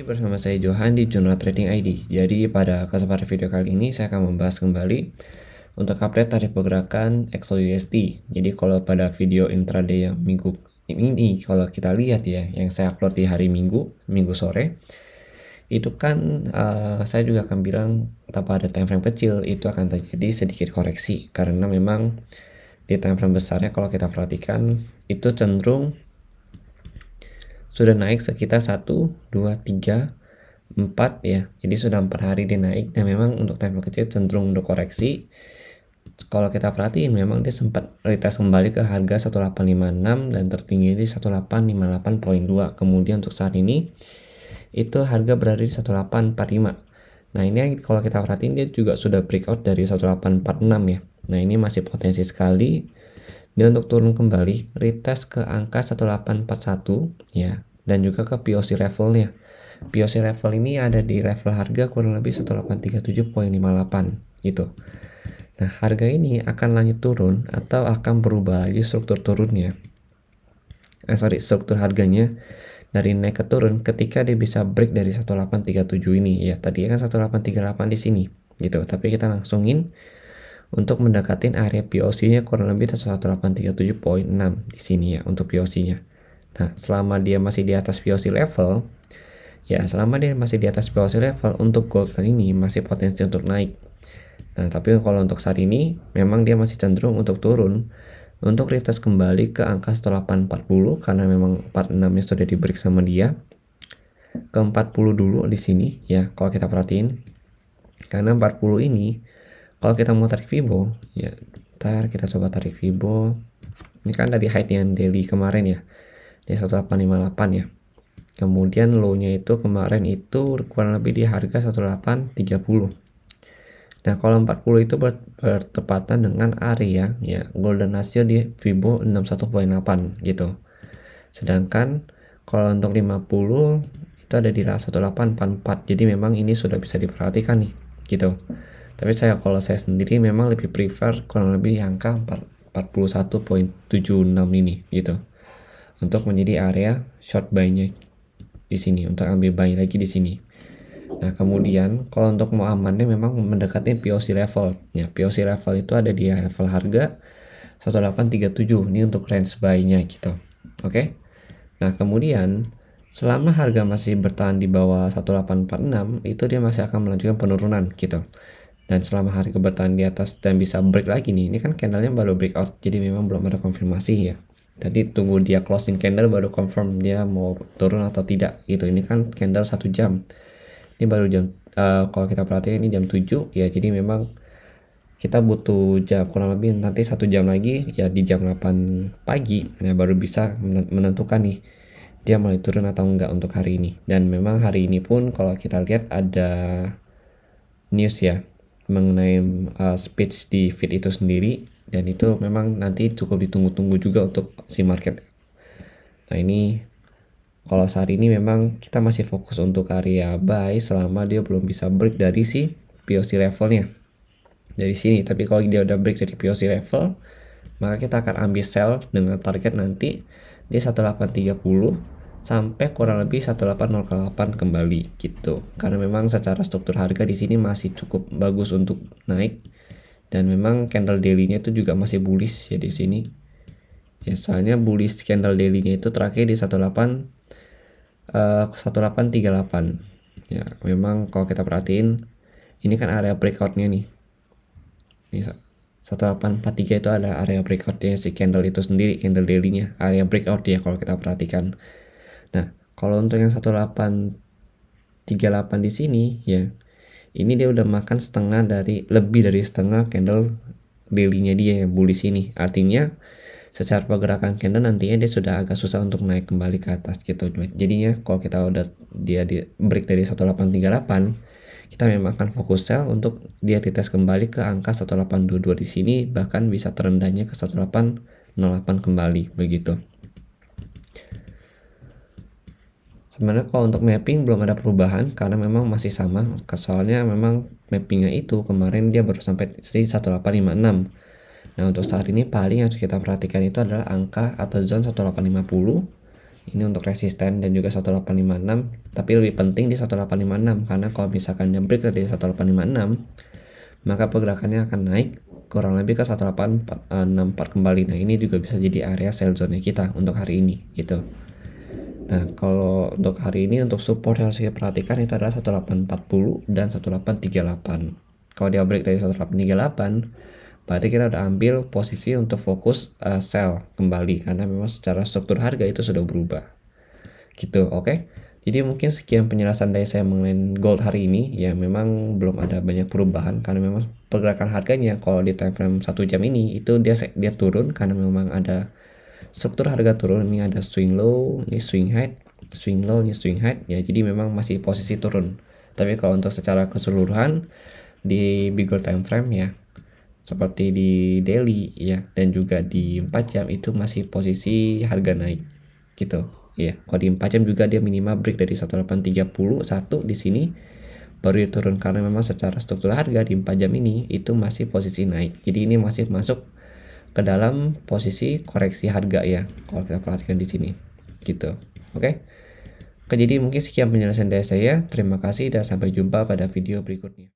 Lagi bersama saya Johan di Jurnal Trading ID. Jadi pada kesempatan video kali ini saya akan membahas kembali untuk update tarif pergerakan XAUUSD. Jadi kalau pada video intraday yang minggu ini kalau kita lihat ya, yang saya upload di hari Minggu sore, itu kan saya juga akan bilang tanpa ada time frame kecil itu akan terjadi sedikit koreksi karena memang di time frame besarnya kalau kita perhatikan itu cenderung sudah naik sekitar 1, 2, 3, 4 ya. Jadi sudah 4 hari dia naik dan memang untuk time frame kecil cenderung untuk koreksi. Kalau kita perhatiin memang dia sempat retest kembali ke harga 1856 dan tertinggi di 1858.2. Kemudian untuk saat ini itu harga berada di 1845. Nah ini kalau kita perhatiin dia juga sudah breakout dari 1846 ya. Nah ini masih potensi sekali dia untuk turun kembali, retest ke angka 1841 ya, dan juga ke POC levelnya. POC level ini ada di level harga kurang lebih 1837.58 gitu. Nah harga ini akan lanjut turun atau akan berubah lagi struktur turunnya. Struktur harganya dari naik ke turun ketika dia bisa break dari 1837 ini ya. Tadi kan 1838 di sini gitu, tapi kita langsungin untuk mendekatin area POC-nya kurang lebih 1837.6 di sini ya untuk POC-nya. Nah, selama dia masih di atas POC level, ya selama dia masih di atas POC level untuk gold ini masih potensi untuk naik. Nah, tapi kalau untuk saat ini memang dia masih cenderung untuk turun untuk retest kembali ke angka 1840 karena memang 46-nya sudah di break sama dia. Ke 40 dulu di sini ya kalau kita perhatiin. Karena 40 ini kalau kita mau tarik Fibo, ya, ntar kita coba tarik Fibo. Ini kan dari height yang daily kemarin ya, di 1858 ya. Kemudian low-nya itu kemarin itu kurang lebih di harga 1830. Nah, kalau 40 itu bertepatan dengan area ya golden ratio di Fibo 61.8 gitu. Sedangkan kalau untuk 50 itu ada di 1844. Jadi memang ini sudah bisa diperhatikan nih, gitu. Tapi kalau saya sendiri memang lebih prefer kurang lebih di angka 41.76 ini gitu. Untuk menjadi area short buy-nya di sini, untuk ambil buy lagi di sini. Nah, kemudian kalau untuk mau amannya memang mendekati POC level. Ya, POC level itu ada di level harga 1837. Ini untuk range buy-nya gitu. Oke. Nah, kemudian selama harga masih bertahan di bawah 1846, itu dia masih akan melanjutkan penurunan gitu. Dan selama harga bertahan di atas dan bisa break lagi nih, ini kan candlenya baru breakout, jadi memang belum ada konfirmasi ya. Tadi tunggu dia closing candle baru confirm dia mau turun atau tidak gitu. Ini kan candle 1 jam. Ini baru jam, kalau kita perhatikan ini jam 7 ya, jadi memang kita butuh jam kurang lebih nanti 1 jam lagi ya di jam 8 pagi ya baru bisa menentukan nih dia mulai turun atau enggak untuk hari ini. Dan memang hari ini pun kalau kita lihat ada news ya mengenai speech di feed itu sendiri, dan itu memang nanti cukup ditunggu-tunggu juga untuk si market. Nah ini kalau saat ini memang kita masih fokus untuk area buy selama dia belum bisa break dari si POC levelnya dari sini. Tapi kalau dia udah break dari POC level, maka kita akan ambil sell dengan target nanti di 1830 sampai kurang lebih 1808 kembali gitu. Karena memang secara struktur harga di sini masih cukup bagus untuk naik, dan memang candle daily-nya itu juga masih bullish ya di sini. Ya, soalnya bullish candle daily-nya itu terakhir di 1838. Ya, memang kalau kita perhatiin ini kan area breakout-nya nih. Ini 1843 itu ada area breakout-nya si candle itu sendiri, candle daily-nya, area breakout ya kalau kita perhatikan. Nah, kalau untuk yang 1838 di sini ya, ini dia udah makan lebih dari setengah candle daily-nya dia yang bullish ini. Artinya secara pergerakan candle nantinya dia sudah agak susah untuk naik kembali ke atas gitu. Jadinya kalau kita udah dia di break dari 1838, kita memang akan fokus sell untuk dia retest kembali ke angka 1822 di sini, bahkan bisa terendahnya ke 1808 kembali begitu. Sebenarnya kalau untuk mapping belum ada perubahan karena memang masih sama, soalnya memang mappingnya itu kemarin dia baru sampai di 1856. Nah untuk saat ini paling yang harus kita perhatikan itu adalah angka atau zone 1850 Ini untuk resisten dan juga 1856, tapi lebih penting di 1856 karena kalau misalkan dia break dari 1856 maka pergerakannya akan naik kurang lebih ke 1864 kembali. Nah, ini juga bisa jadi area sell zone kita untuk hari ini gitu. Nah, kalau untuk hari ini untuk support yang harus kita perhatikan itu adalah 1840 dan 1838. Kalau dia break dari 1838, berarti kita udah ambil posisi untuk fokus sell kembali karena memang secara struktur harga itu sudah berubah. Gitu, oke? Jadi mungkin sekian penjelasan dari saya mengenai gold hari ini. Ya memang belum ada banyak perubahan karena memang pergerakan harganya kalau di time frame 1 jam ini itu dia turun karena memang ada struktur harga turun. Ini ada swing low, ini swing high, swing low, ini swing high ya, jadi memang masih posisi turun. Tapi kalau untuk secara keseluruhan di bigger time frame ya seperti di daily ya dan juga di 4 jam itu masih posisi harga naik gitu ya. Kalau di 4 jam juga dia minimal break dari 1831 di sini baru turun karena memang secara struktur harga di 4 jam ini itu masih posisi naik. Jadi ini masih masuk ke dalam posisi koreksi harga ya kalau kita perhatikan di sini gitu. Oke, jadi mungkin sekian penjelasan dari saya. Terima kasih dan sampai jumpa pada video berikutnya.